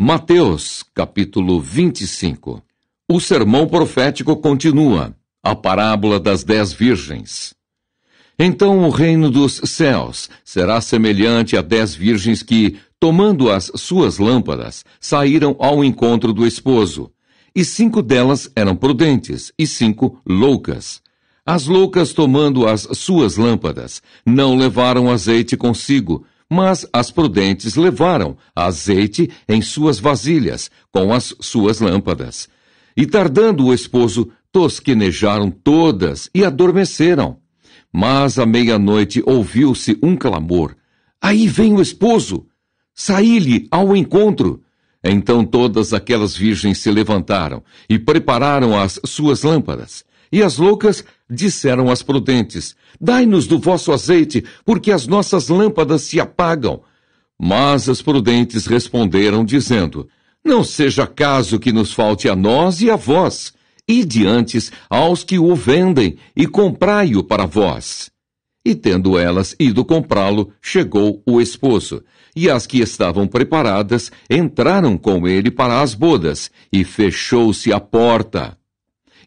Mateus, capítulo 25. O sermão profético continua, a parábola das 10 virgens. Então o reino dos céus será semelhante a 10 virgens que, tomando as suas lâmpadas, saíram ao encontro do esposo. E 5 delas eram prudentes, e 5 loucas. As loucas, tomando as suas lâmpadas, não levaram azeite consigo, mas as prudentes levaram azeite em suas vasilhas, com as suas lâmpadas. E tardando o esposo, tosquenejaram todas e adormeceram. Mas à meia-noite ouviu-se um clamor: aí vem o esposo! Saí-lhe ao encontro! Então todas aquelas virgens se levantaram e prepararam as suas lâmpadas. E as loucas disseram às prudentes: dai-nos do vosso azeite, porque as nossas lâmpadas se apagam. Mas as prudentes responderam, dizendo: não seja caso que nos falte a nós e a vós. Ide antes aos que o vendem e comprai-o para vós. E tendo elas ido comprá-lo, chegou o esposo. E as que estavam preparadas entraram com ele para as bodas, e fechou-se a porta.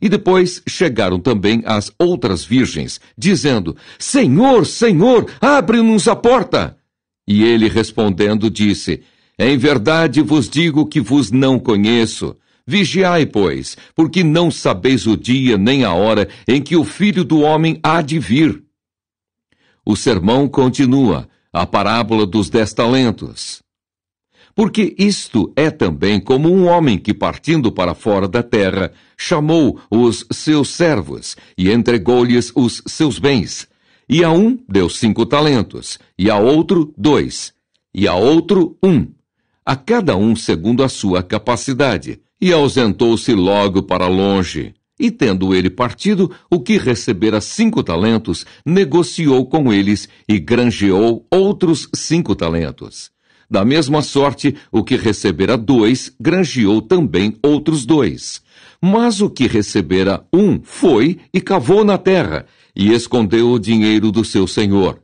E depois chegaram também as outras virgens, dizendo: Senhor, Senhor, abre-nos a porta. E ele respondendo disse: em verdade vos digo que vos não conheço. Vigiai, pois, porque não sabeis o dia nem a hora em que o Filho do Homem há de vir. O sermão continua, a parábola dos 10 talentos. Porque isto é também como um homem que, partindo para fora da terra, chamou os seus servos e entregou-lhes os seus bens. E a um deu 5 talentos, e a outro 2, e a outro 1, a cada um segundo a sua capacidade. E ausentou-se logo para longe. E tendo ele partido, o que recebera 5 talentos, negociou com eles e granjeou outros 5 talentos. Da mesma sorte, o que recebera 2, granjeou também outros 2. Mas o que recebera 1 foi e cavou na terra, e escondeu o dinheiro do seu senhor.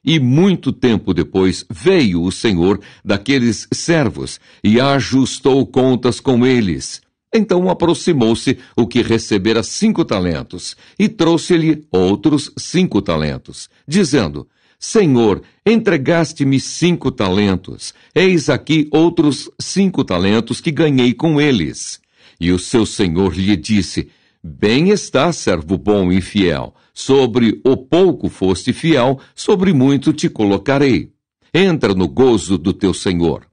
E muito tempo depois veio o senhor daqueles servos e ajustou contas com eles. Então aproximou-se o que recebera 5 talentos e trouxe-lhe outros 5 talentos, dizendo: Senhor, entregaste-me 5 talentos, eis aqui outros 5 talentos que ganhei com eles. E o seu senhor lhe disse: bem está, servo bom e fiel. Sobre o pouco foste fiel, sobre muito te colocarei. Entra no gozo do teu senhor.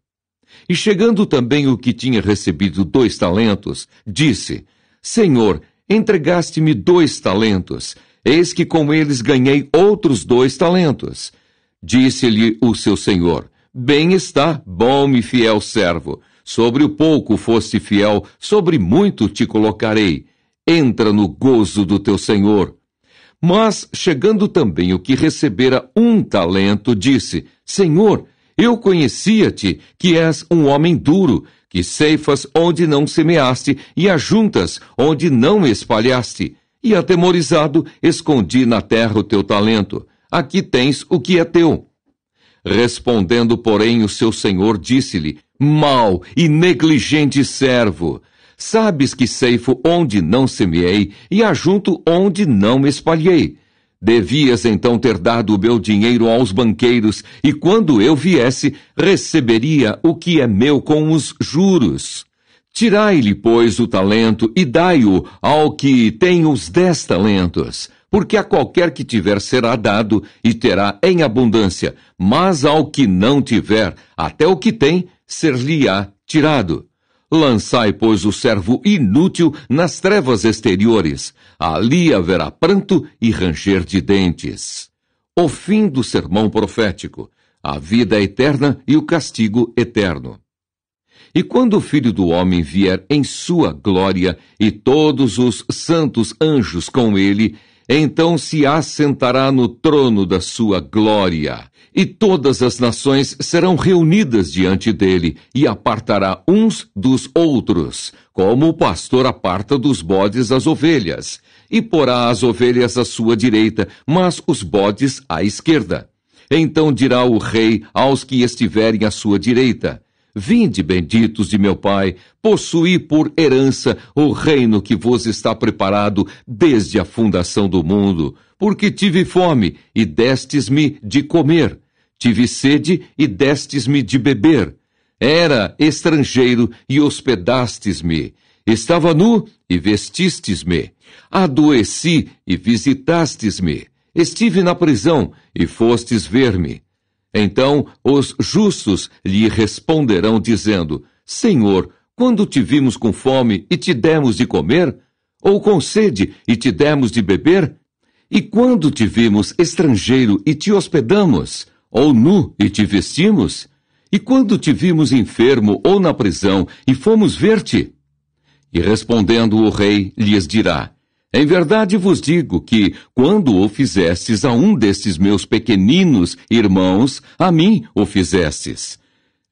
E chegando também o que tinha recebido 2 talentos, disse: Senhor, entregaste-me 2 talentos, eis que com eles ganhei outros 2 talentos. Disse-lhe o seu senhor: bem está, bom e fiel servo. Sobre o pouco foste fiel, sobre muito te colocarei. Entra no gozo do teu senhor. Mas, chegando também o que recebera 1 talento, disse: Senhor, eu conhecia-te, que és um homem duro, que ceifas onde não semeaste e ajuntas onde não espalhaste. E atemorizado, escondi na terra o teu talento. Aqui tens o que é teu. Respondendo, porém, o seu senhor disse-lhe: mau e negligente servo! Sabes que ceifo onde não semeei e ajunto onde não espalhei. Devias então ter dado o meu dinheiro aos banqueiros, e quando eu viesse, receberia o que é meu com os juros. Tirai-lhe, pois, o talento e dai-o ao que tem os 10 talentos, porque a qualquer que tiver será dado e terá em abundância, mas ao que não tiver, até o que tem, ser-lhe-á tirado. Lançai, pois, o servo inútil nas trevas exteriores. Ali haverá pranto e ranger de dentes. O fim do sermão profético, a vida eterna e o castigo eterno. E quando o Filho do Homem vier em sua glória e todos os santos anjos com ele, então se assentará no trono da sua glória. E todas as nações serão reunidas diante dele, e apartará uns dos outros, como o pastor aparta dos bodes as ovelhas, e porá as ovelhas à sua direita, mas os bodes à esquerda. Então dirá o rei aos que estiverem à sua direita: Vinde, benditos de meu Pai, possuí por herança o reino que vos está preparado desde a fundação do mundo, porque tive fome e destes-me de comer, tive sede e destes-me de beber, era estrangeiro e hospedastes-me, estava nu e vestistes-me, adoeci e visitastes-me, estive na prisão e fostes ver-me. Então os justos lhe responderão, dizendo: Senhor, quando te vimos com fome e te demos de comer? Ou com sede e te demos de beber? E quando te vimos estrangeiro e te hospedamos? Ou nu e te vestimos? E quando te vimos enfermo ou na prisão e fomos ver-te? E respondendo o rei, lhes dirá: Em verdade vos digo que, quando o fizestes a um destes meus pequeninos irmãos, a mim o fizestes.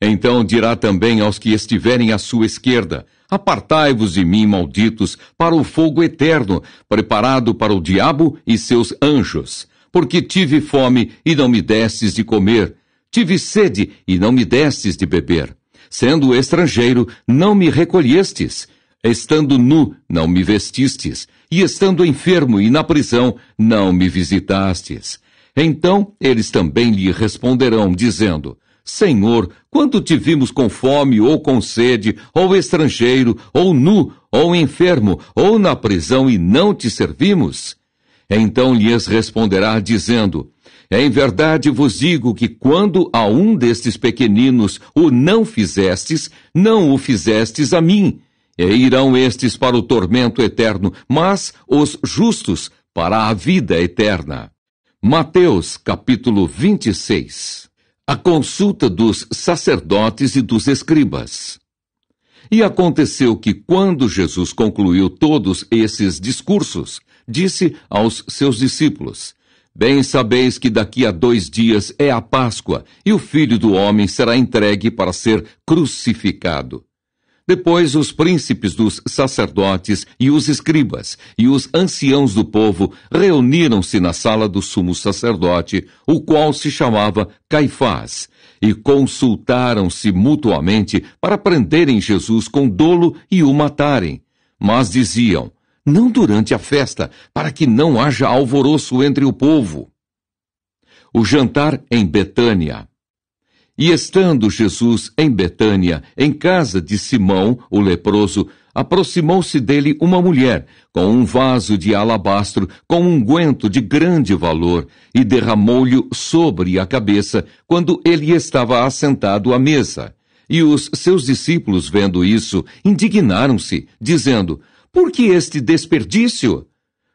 Então dirá também aos que estiverem à sua esquerda: Apartai-vos de mim, malditos, para o fogo eterno, preparado para o diabo e seus anjos. Porque tive fome e não me destes de comer, tive sede e não me destes de beber. Sendo estrangeiro, não me recolhestes. Estando nu, não me vestistes, e estando enfermo e na prisão, não me visitastes. Então eles também lhe responderão, dizendo: Senhor, quando te vimos com fome, ou com sede, ou estrangeiro, ou nu, ou enfermo, ou na prisão, e não te servimos? Então lhes responderá, dizendo: Em verdade vos digo que quando a um destes pequeninos o não fizestes, não o fizestes a mim. E irão estes para o tormento eterno, mas os justos para a vida eterna. Mateus, capítulo 26. A consulta dos sacerdotes e dos escribas. E aconteceu que, quando Jesus concluiu todos esses discursos, disse aos seus discípulos: Bem sabeis que daqui a 2 dias é a Páscoa, e o Filho do Homem será entregue para ser crucificado. Depois os príncipes dos sacerdotes e os escribas e os anciãos do povo reuniram-se na sala do sumo sacerdote, o qual se chamava Caifás, e consultaram-se mutuamente para prenderem Jesus com dolo e o matarem. Mas diziam: Não durante a festa, para que não haja alvoroço entre o povo. O jantar em Betânia. E estando Jesus em Betânia, em casa de Simão, o leproso, aproximou-se dele uma mulher, com um vaso de alabastro, com unguento de grande valor, e derramou-lhe sobre a cabeça, quando ele estava assentado à mesa. E os seus discípulos, vendo isso, indignaram-se, dizendo: Por que este desperdício?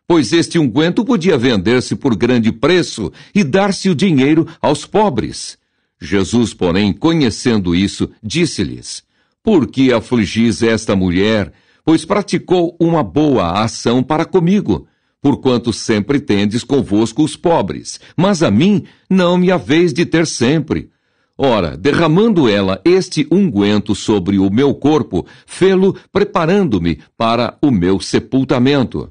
Pois este unguento podia vender-se por grande preço e dar-se o dinheiro aos pobres. Jesus, porém, conhecendo isso, disse-lhes: Por que afligis esta mulher? Pois praticou uma boa ação para comigo, porquanto sempre tendes convosco os pobres, mas a mim não me haveis de ter sempre. Ora, derramando ela este unguento sobre o meu corpo, fê-lo preparando-me para o meu sepultamento.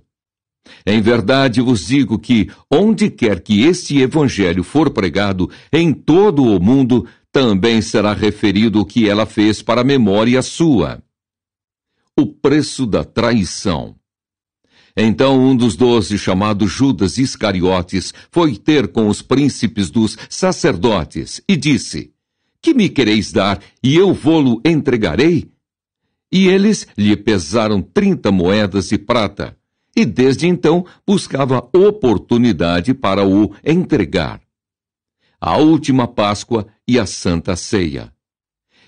Em verdade vos digo que, onde quer que este evangelho for pregado, em todo o mundo, também será referido o que ela fez para a memória sua. O preço da traição. Então um dos 12, chamado Judas Iscariotes, foi ter com os príncipes dos sacerdotes e disse: Que me quereis dar, e eu vô-lo entregarei? E eles lhe pesaram 30 moedas de prata. E desde então buscava oportunidade para o entregar. A última Páscoa e a Santa Ceia.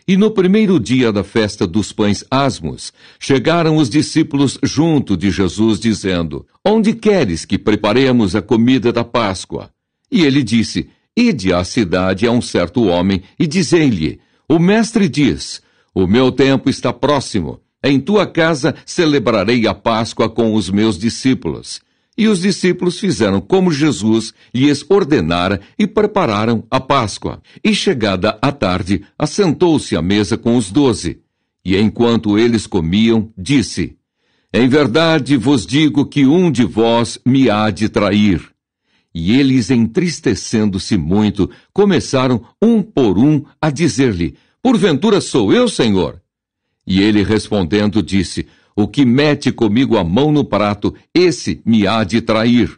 E no primeiro dia da festa dos pães asmos, chegaram os discípulos junto de Jesus, dizendo: Onde queres que preparemos a comida da Páscoa? E ele disse: Ide à cidade a um certo homem e dizei-lhe: O mestre diz: O meu tempo está próximo. Em tua casa celebrarei a Páscoa com os meus discípulos. E os discípulos fizeram como Jesus lhes ordenara e prepararam a Páscoa. E chegada a tarde, assentou-se à mesa com os 12. E enquanto eles comiam, disse: Em verdade vos digo que um de vós me há de trair. E eles, entristecendo-se muito, começaram um por um a dizer-lhe: Porventura sou eu, Senhor? E ele respondendo disse: O que mete comigo a mão no prato, esse me há de trair.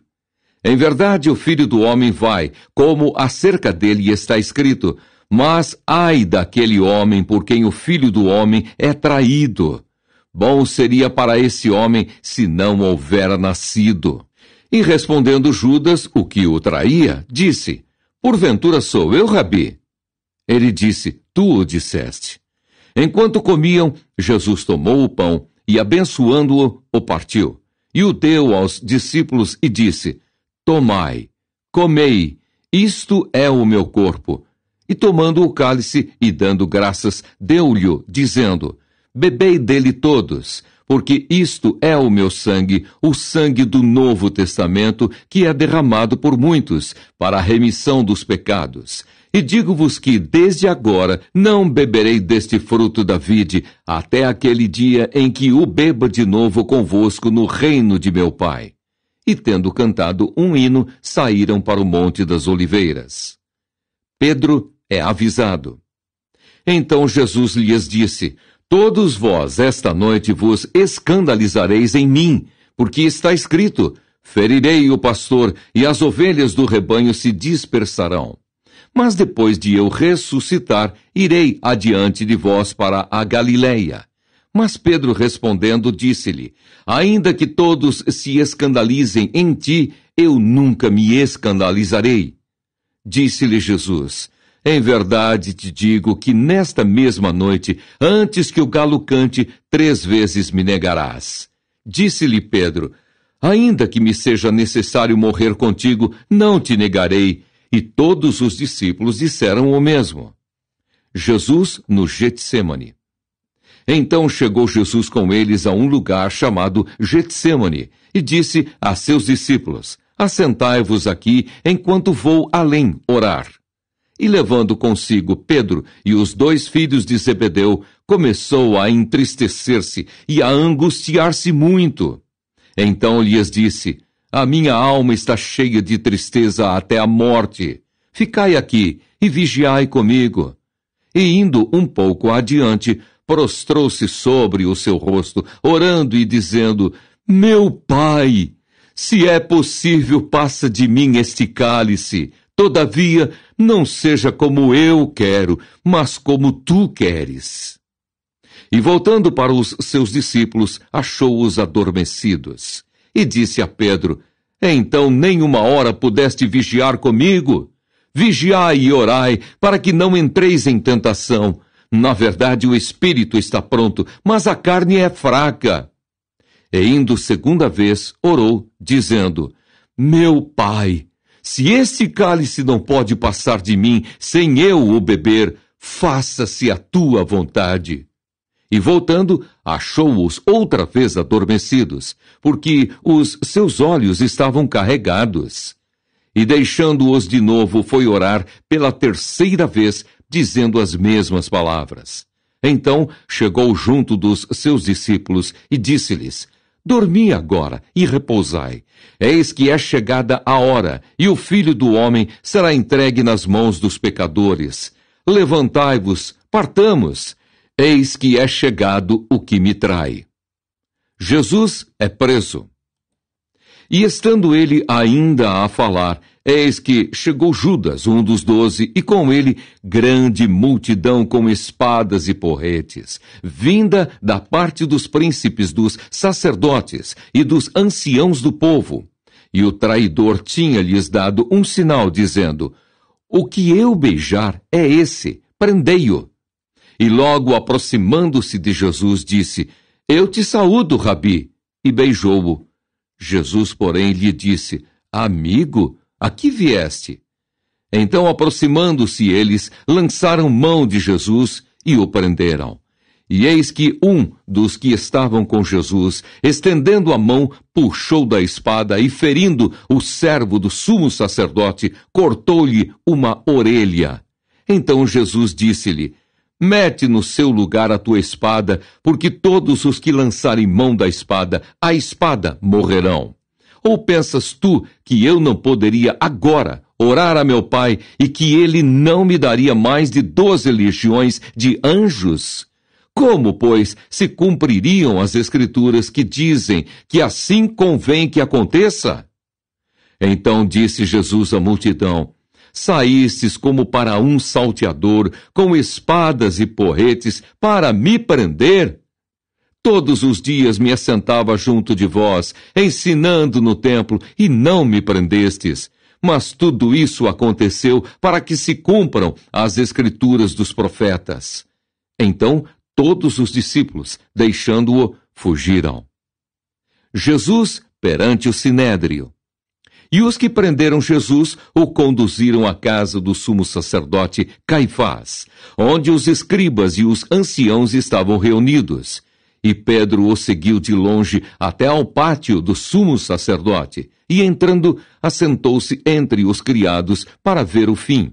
Em verdade, o Filho do Homem vai, como acerca dele está escrito, mas ai daquele homem por quem o Filho do Homem é traído. Bom seria para esse homem se não houvera nascido. E respondendo Judas, o que o traía, disse: Porventura sou eu, Rabi? Ele disse: Tu o disseste. Enquanto comiam, Jesus tomou o pão e, abençoando-o, o partiu. E o deu aos discípulos e disse: Tomai, comei, isto é o meu corpo. E tomando o cálice e dando graças, deu-lhe, dizendo: Bebei dele todos, porque isto é o meu sangue, o sangue do Novo Testamento, que é derramado por muitos, para a remissão dos pecados. E digo-vos que, desde agora, não beberei deste fruto da vide, até aquele dia em que o beba de novo convosco no reino de meu Pai. E tendo cantado um hino, saíram para o Monte das Oliveiras. Pedro é avisado. Então Jesus lhes disse: Todos vós esta noite vos escandalizareis em mim, porque está escrito: Ferirei o pastor, e as ovelhas do rebanho se dispersarão. Mas depois de eu ressuscitar, irei adiante de vós para a Galileia. Mas Pedro respondendo disse-lhe: Ainda que todos se escandalizem em ti, eu nunca me escandalizarei. Disse-lhe Jesus: Em verdade te digo que nesta mesma noite, antes que o galo cante, 3 vezes me negarás. Disse-lhe Pedro: Ainda que me seja necessário morrer contigo, não te negarei. E todos os discípulos disseram o mesmo. Jesus no Getsêmani. Então chegou Jesus com eles a um lugar chamado Getsêmani, e disse a seus discípulos: Assentai-vos aqui, enquanto vou além orar. E levando consigo Pedro e os 2 filhos de Zebedeu, começou a entristecer-se e a angustiar-se muito. Então lhes disse: A minha alma está cheia de tristeza até a morte. Ficai aqui e vigiai comigo. E indo um pouco adiante, prostrou-se sobre o seu rosto, orando e dizendo: Meu Pai, se é possível, passa de mim este cálice. Todavia, não seja como eu quero, mas como tu queres. E voltando para os seus discípulos, achou-os adormecidos. E disse a Pedro: Então nem uma hora pudeste vigiar comigo? Vigiai e orai, para que não entreis em tentação. Na verdade, o espírito está pronto, mas a carne é fraca. E indo 2ª vez, orou, dizendo: Meu Pai, se este cálice não pode passar de mim sem eu o beber, faça-se a tua vontade. E voltando, achou-os outra vez adormecidos, porque os seus olhos estavam carregados. E deixando-os de novo, foi orar pela 3ª vez, dizendo as mesmas palavras. Então chegou junto dos seus discípulos e disse-lhes: Dormi agora e repousai. Eis que é chegada a hora, e o Filho do Homem será entregue nas mãos dos pecadores. Levantai-vos, partamos. Eis que é chegado o que me trai. Jesus é preso. E estando ele ainda a falar, eis que chegou Judas, um dos 12, e com ele grande multidão com espadas e porretes, vinda da parte dos príncipes, dos sacerdotes e dos anciãos do povo. E o traidor tinha-lhes dado um sinal, dizendo: O que eu beijar é esse, prendei-o. E logo aproximando-se de Jesus, disse: Eu te saúdo, Rabi, e beijou-o. Jesus, porém, lhe disse: Amigo, a que vieste? Então, aproximando-se eles, lançaram mão de Jesus e o prenderam. E eis que um dos que estavam com Jesus, estendendo a mão, puxou da espada e, ferindo o servo do sumo sacerdote, cortou-lhe uma orelha. Então Jesus disse-lhe: Mete no seu lugar a tua espada, porque todos os que lançarem mão da espada, a espada morrerão. Ou pensas tu que eu não poderia agora orar a meu Pai, e que ele não me daria mais de 12 legiões de anjos? Como, pois, se cumpririam as Escrituras que dizem que assim convém que aconteça? Então disse Jesus à multidão: Saístes como para um salteador, com espadas e porretes, para me prender? Todos os dias me assentava junto de vós, ensinando no templo, e não me prendestes. Mas tudo isso aconteceu para que se cumpram as Escrituras dos profetas. Então todos os discípulos, deixando-o, fugiram. Jesus perante o Sinédrio. E os que prenderam Jesus o conduziram à casa do sumo sacerdote Caifás, onde os escribas e os anciãos estavam reunidos. E Pedro o seguiu de longe até ao pátio do sumo sacerdote, e entrando, assentou-se entre os criados para ver o fim.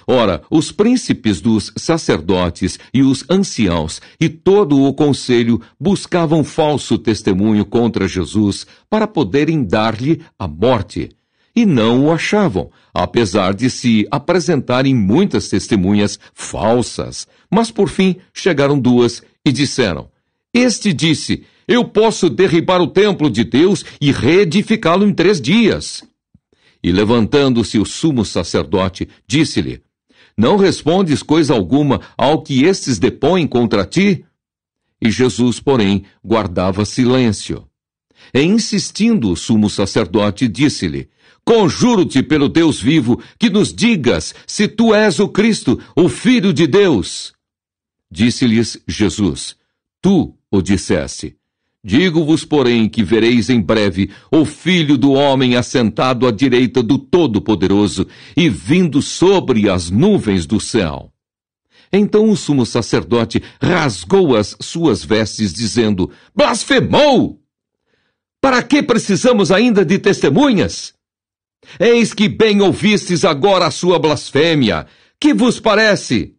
Ora, os príncipes dos sacerdotes e os anciãos e todo o conselho buscavam falso testemunho contra Jesus para poderem dar-lhe a morte. E não o achavam, apesar de se apresentarem muitas testemunhas falsas. Mas por fim chegaram duas e disseram: Este disse: Eu posso derribar o templo de Deus e reedificá-lo em 3 dias. E levantando-se o sumo sacerdote, disse-lhe: Não respondes coisa alguma ao que estes depõem contra ti? E Jesus, porém, guardava silêncio. E insistindo o sumo sacerdote, disse-lhe: Conjuro-te pelo Deus vivo, que nos digas se tu és o Cristo, o Filho de Deus. Disse-lhes Jesus: Tu o disseste. Digo-vos, porém, que vereis em breve o Filho do Homem assentado à direita do Todo-Poderoso e vindo sobre as nuvens do céu. Então o sumo sacerdote rasgou as suas vestes, dizendo: Blasfemou! Para que precisamos ainda de testemunhas? Eis que bem ouvistes agora a sua blasfêmia. Que vos parece?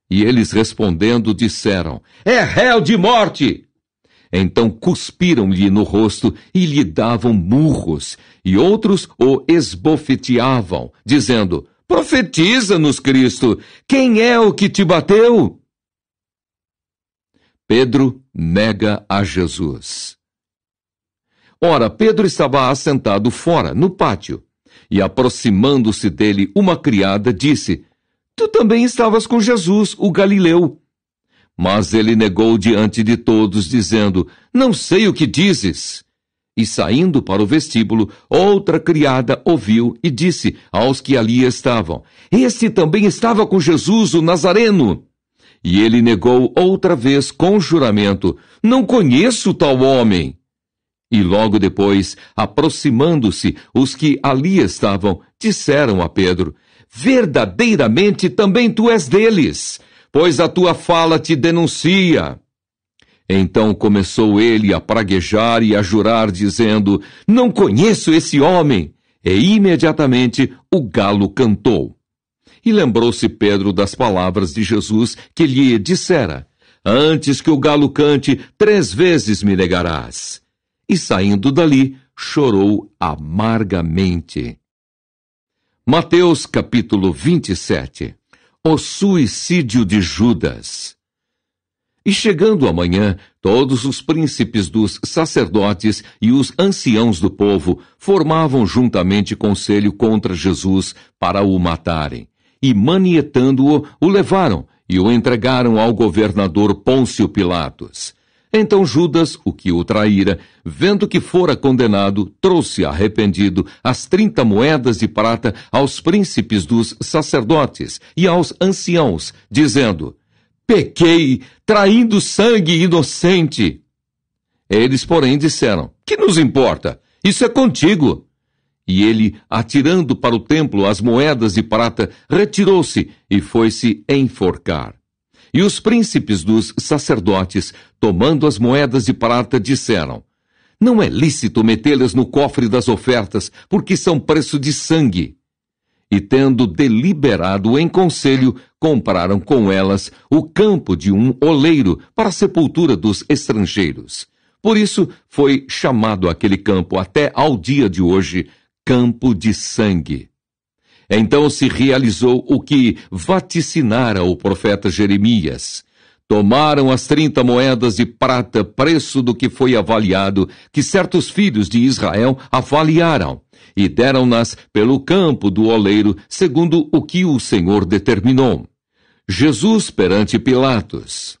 E eles respondendo disseram: É réu de morte! Então cuspiram-lhe no rosto e lhe davam murros, e outros o esbofeteavam, dizendo: Profetiza-nos, Cristo, quem é o que te bateu? Pedro nega a Jesus. Ora, Pedro estava assentado fora, no pátio, e aproximando-se dele uma criada disse: Tu também estavas com Jesus, o Galileu. Mas ele negou diante de todos, dizendo: Não sei o que dizes. E saindo para o vestíbulo, outra criada ouviu e disse aos que ali estavam: Este também estava com Jesus, o Nazareno. E ele negou outra vez com juramento: Não conheço tal homem. E logo depois, aproximando-se, os que ali estavam, disseram a Pedro: Verdadeiramente também tu és deles, pois a tua fala te denuncia. Então começou ele a praguejar e a jurar, dizendo: Não conheço esse homem. E imediatamente o galo cantou. E lembrou-se Pedro das palavras de Jesus que lhe dissera: Antes que o galo cante, 3 vezes me negarás. E saindo dali, chorou amargamente. Mateus capítulo 27. O suicídio de Judas. E chegando a manhã, todos os príncipes dos sacerdotes e os anciãos do povo formavam juntamente conselho contra Jesus para o matarem. E manietando-o, o levaram e o entregaram ao governador Pôncio Pilatos. Então Judas, o que o traíra, vendo que fora condenado, trouxe arrependido as 30 moedas de prata aos príncipes dos sacerdotes e aos anciãos, dizendo: Pequei, traindo sangue inocente. Eles, porém, disseram: Que nos importa? Isso é contigo. E ele, atirando para o templo as moedas de prata, retirou-se e foi-se enforcar. E os príncipes dos sacerdotes, tomando as moedas de prata, disseram: Não é lícito metê-las no cofre das ofertas, porque são preço de sangue. E tendo deliberado em conselho, compraram com elas o campo de um oleiro para a sepultura dos estrangeiros. Por isso foi chamado aquele campo até ao dia de hoje Campo de Sangue. Então se realizou o que vaticinara o profeta Jeremias. Tomaram as 30 moedas de prata, preço do que foi avaliado, que certos filhos de Israel avaliaram, e deram-nas pelo campo do oleiro, segundo o que o Senhor determinou. Jesus perante Pilatos.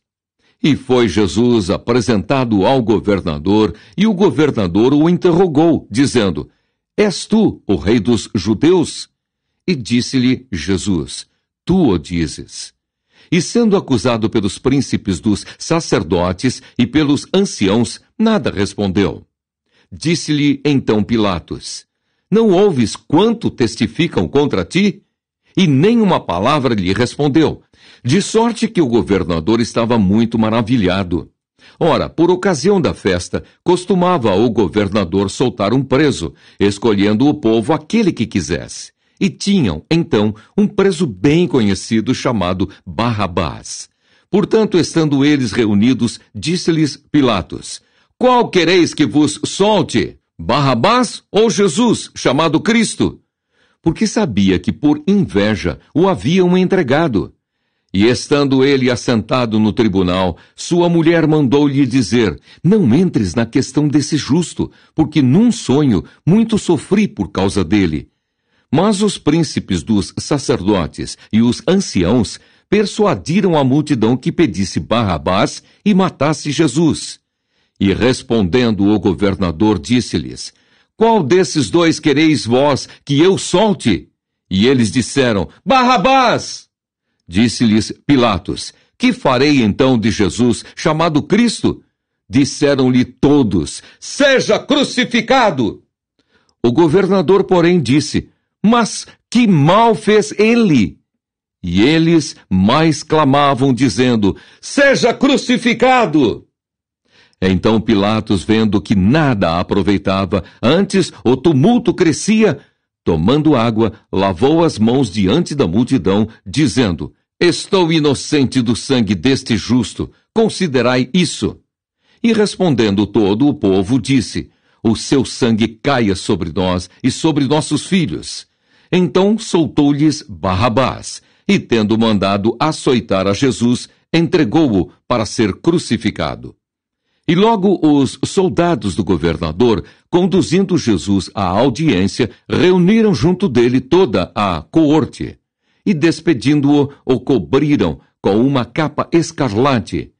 E foi Jesus apresentado ao governador, e o governador o interrogou, dizendo: És tu o rei dos judeus? E disse-lhe Jesus: Tu o dizes. E sendo acusado pelos príncipes dos sacerdotes e pelos anciãos, nada respondeu. Disse-lhe então Pilatos: Não ouves quanto testificam contra ti? E nem uma palavra lhe respondeu, de sorte que o governador estava muito maravilhado. Ora, por ocasião da festa, costumava o governador soltar um preso, escolhendo o povo aquele que quisesse. E tinham, então, um preso bem conhecido chamado Barrabás. Portanto, estando eles reunidos, disse-lhes Pilatos: Qual quereis que vos solte? Barrabás ou Jesus, chamado Cristo? Porque sabia que por inveja o haviam entregado. E estando ele assentado no tribunal, sua mulher mandou-lhe dizer: Não entres na questão desse justo, porque num sonho muito sofri por causa dele. Mas os príncipes dos sacerdotes e os anciãos persuadiram a multidão que pedisse Barrabás e matasse Jesus. E respondendo o governador, disse-lhes: Qual desses dois quereis vós que eu solte? E eles disseram: Barrabás! Disse-lhes Pilatos: Que farei então de Jesus, chamado Cristo? Disseram-lhe todos: Seja crucificado! O governador, porém, disse: Mas que mal fez ele? E eles mais clamavam, dizendo: Seja crucificado! Então Pilatos, vendo que nada aproveitava, antes o tumulto crescia, tomando água, lavou as mãos diante da multidão, dizendo: Estou inocente do sangue deste justo, considerai isso. E respondendo todo o povo, disse: O seu sangue caia sobre nós e sobre nossos filhos. Então soltou-lhes Barrabás, e tendo mandado açoitar a Jesus, entregou-o para ser crucificado. E logo os soldados do governador, conduzindo Jesus à audiência, reuniram junto dele toda a coorte. E despedindo-o, o cobriram com uma capa escarlate.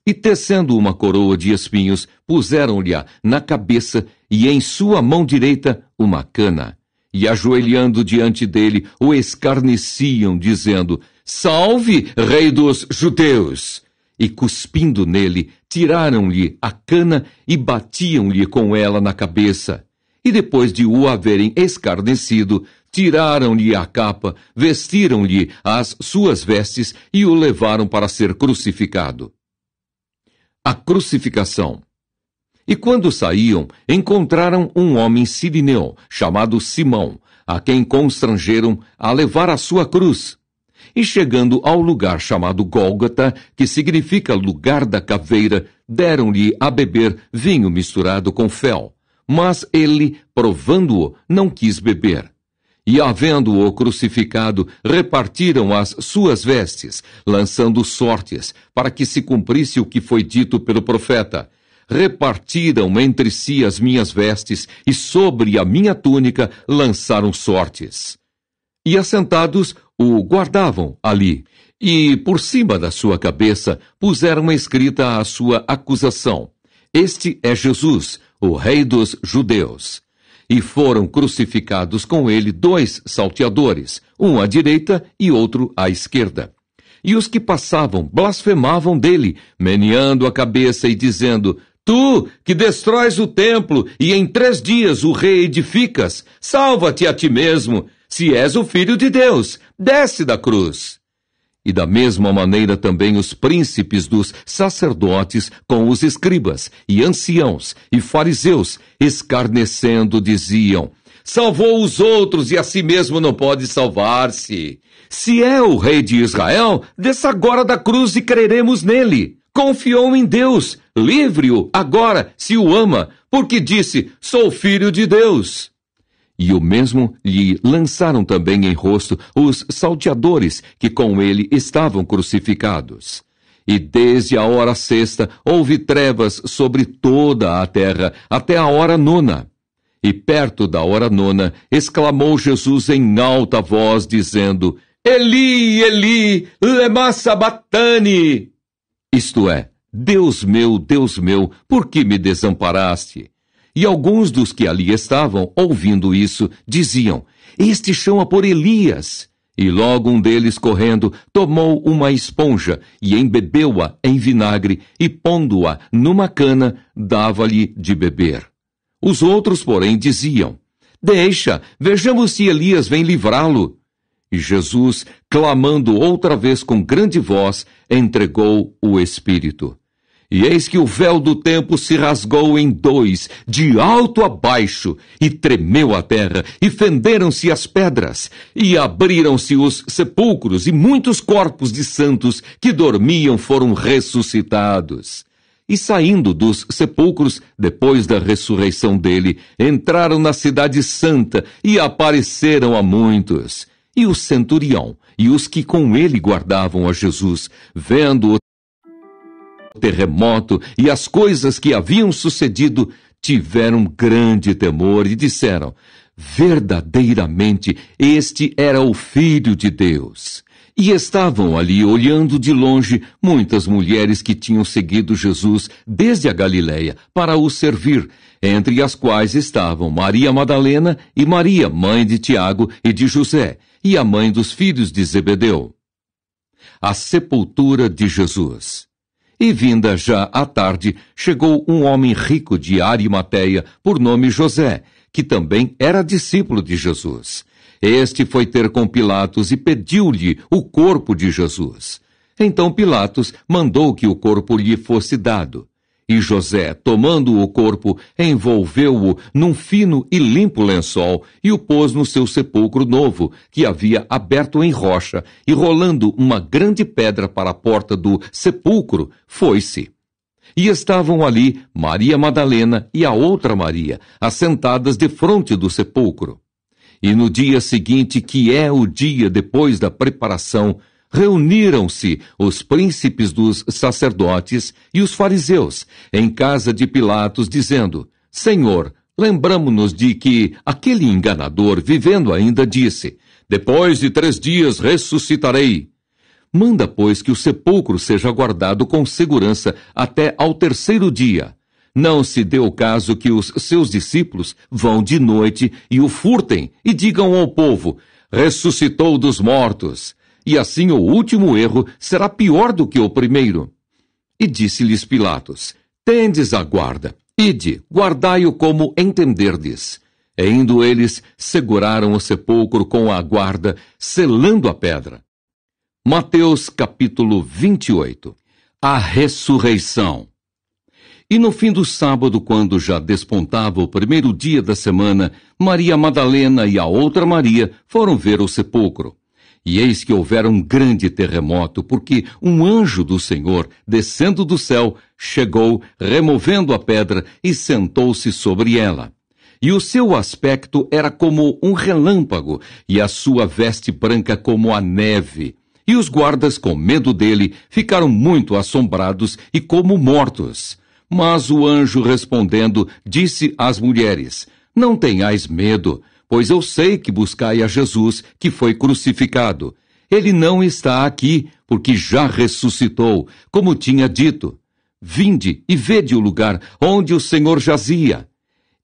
E tecendo uma coroa de espinhos, puseram-lhe-a na cabeça e em sua mão direita uma cana. E ajoelhando diante dele, o escarneciam, dizendo: Salve, rei dos judeus! E cuspindo nele, tiraram-lhe a cana e batiam-lhe com ela na cabeça. E depois de o haverem escarnecido, tiraram-lhe a capa, vestiram-lhe as suas vestes e o levaram para ser crucificado. A crucificação. E quando saíam, encontraram um homem sirineu, chamado Simão, a quem constrangeram a levar a sua cruz. E chegando ao lugar chamado Gólgota, que significa lugar da caveira, deram-lhe a beber vinho misturado com fel. Mas ele, provando-o, não quis beber. E, havendo-o crucificado, repartiram as suas vestes, lançando sortes, para que se cumprisse o que foi dito pelo profeta: Repartiram entre si as minhas vestes, e sobre a minha túnica lançaram sortes. E assentados, o guardavam ali, e por cima da sua cabeça puseram escrita a sua acusação: Este é Jesus, o rei dos judeus. E foram crucificados com ele 2 salteadores, um à direita e outro à esquerda. E os que passavam blasfemavam dele, meneando a cabeça e dizendo: Tu, que destróis o templo e em 3 dias o reedificas, salva-te a ti mesmo. Se és o Filho de Deus, desce da cruz. E da mesma maneira também os príncipes dos sacerdotes com os escribas e anciãos e fariseus, escarnecendo, diziam: Salvou os outros e a si mesmo não pode salvar-se. Se é o rei de Israel, desça agora da cruz e creremos nele. Confiou em Deus, livre-o agora, se o ama, porque disse: Sou filho de Deus. E o mesmo lhe lançaram também em rosto os salteadores que com ele estavam crucificados. E desde a hora sexta houve trevas sobre toda a terra até a hora nona. E perto da hora nona exclamou Jesus em alta voz, dizendo: Eli, Eli, lema sabachthani. Isto é, Deus meu, por que me desamparaste? E alguns dos que ali estavam, ouvindo isso, diziam: Este chama por Elias. E logo um deles, correndo, tomou uma esponja e embebeu-a em vinagre e, pondo-a numa cana, dava-lhe de beber. Os outros, porém, diziam: Deixa, vejamos se Elias vem livrá-lo. E Jesus, clamando outra vez com grande voz, entregou o Espírito. E eis que o véu do templo se rasgou em dois, de alto a baixo, e tremeu a terra, e fenderam-se as pedras, e abriram-se os sepulcros, e muitos corpos de santos que dormiam foram ressuscitados. E saindo dos sepulcros, depois da ressurreição dele, entraram na cidade santa, e apareceram a muitos. E o centurião, e os que com ele guardavam a Jesus, vendo o terremoto e as coisas que haviam sucedido, tiveram grande temor e disseram: Verdadeiramente, este era o Filho de Deus. E estavam ali olhando de longe muitas mulheres que tinham seguido Jesus desde a Galileia para o servir, entre as quais estavam Maria Madalena e Maria, mãe de Tiago e de José, e a mãe dos filhos de Zebedeu. A sepultura de Jesus. E vinda já à tarde, chegou um homem rico de Arimateia, por nome José, que também era discípulo de Jesus. Este foi ter com Pilatos e pediu-lhe o corpo de Jesus. Então Pilatos mandou que o corpo lhe fosse dado. E José, tomando o corpo, envolveu-o num fino e limpo lençol e o pôs no seu sepulcro novo, que havia aberto em rocha, e rolando uma grande pedra para a porta do sepulcro, foi-se. E estavam ali Maria Madalena e a outra Maria, assentadas defronte do sepulcro. E no dia seguinte, que é o dia depois da preparação, reuniram-se os príncipes dos sacerdotes e os fariseus em casa de Pilatos, dizendo: Senhor, lembramo-nos de que aquele enganador, vivendo ainda, disse: Depois de 3 dias ressuscitarei. Manda, pois, que o sepulcro seja guardado com segurança até ao 3º dia. Não se dê o caso que os seus discípulos vão de noite e o furtem e digam ao povo: ressuscitou dos mortos. E assim o último erro será pior do que o primeiro. E disse-lhes Pilatos: Tendes a guarda, ide, guardai-o como entenderdes. E indo eles, seguraram o sepulcro com a guarda, selando a pedra. Mateus capítulo 28. A ressurreição. E no fim do sábado, quando já despontava o 1º dia da semana, Maria Madalena e a outra Maria foram ver o sepulcro. E eis que houvera um grande terremoto, porque um anjo do Senhor, descendo do céu, chegou, removendo a pedra, e sentou-se sobre ela. E o seu aspecto era como um relâmpago, e a sua veste branca como a neve. E os guardas, com medo dele, ficaram muito assombrados e como mortos. Mas o anjo, respondendo, disse às mulheres: Não tenhais medo, pois eu sei que buscai a Jesus, que foi crucificado. Ele não está aqui, porque já ressuscitou, como tinha dito. Vinde e vede o lugar onde o Senhor jazia.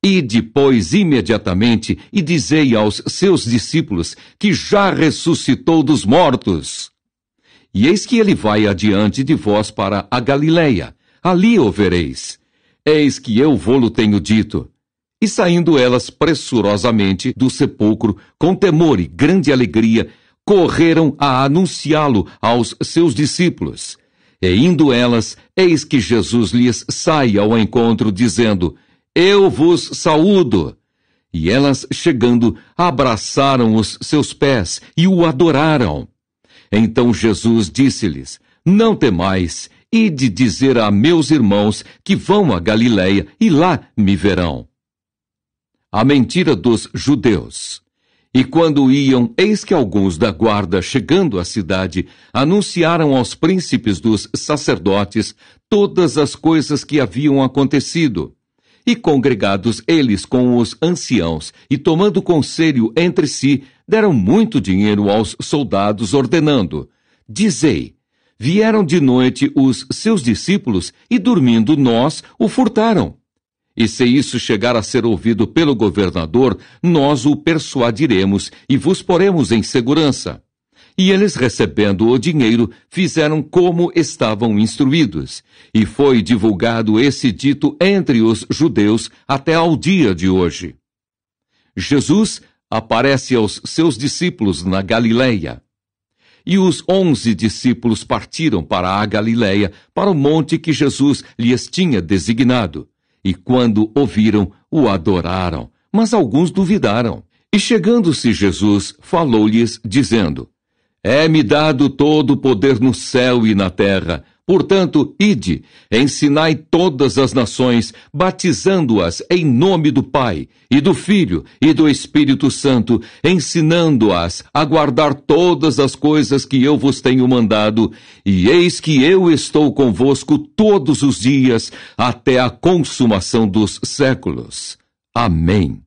Ide, pois, imediatamente e dizei aos seus discípulos que já ressuscitou dos mortos. E eis que ele vai adiante de vós para a Galileia. Ali o vereis. Eis que eu vô-lo tenho dito. E saindo elas pressurosamente do sepulcro, com temor e grande alegria, correram a anunciá-lo aos seus discípulos. E indo elas, eis que Jesus lhes sai ao encontro, dizendo: Eu vos saúdo. E elas, chegando, abraçaram os seus pés e o adoraram. Então Jesus disse-lhes: Não temais, ide dizer a meus irmãos que vão a Galileia, e lá me verão. a mentira dos judeus. E quando iam, eis que alguns da guarda, chegando à cidade, anunciaram aos príncipes dos sacerdotes todas as coisas que haviam acontecido. E congregados eles com os anciãos, e tomando conselho entre si, deram muito dinheiro aos soldados, ordenando: Dizei, vieram de noite os seus discípulos, e dormindo nós o furtaram. E se isso chegar a ser ouvido pelo governador, nós o persuadiremos e vos poremos em segurança. E eles, recebendo o dinheiro, fizeram como estavam instruídos. E foi divulgado esse dito entre os judeus até ao dia de hoje. Jesus aparece aos seus discípulos na Galileia. E os 11 discípulos partiram para a Galileia, para o monte que Jesus lhes tinha designado. E quando o viram, o adoraram, mas alguns duvidaram. E chegando-se Jesus, falou-lhes, dizendo: É-me dado todo o poder no céu e na terra. Portanto, ide, ensinai todas as nações, batizando-as em nome do Pai, e do Filho, e do Espírito Santo, ensinando-as a guardar todas as coisas que eu vos tenho mandado, e eis que eu estou convosco todos os dias, até a consumação dos séculos. Amém.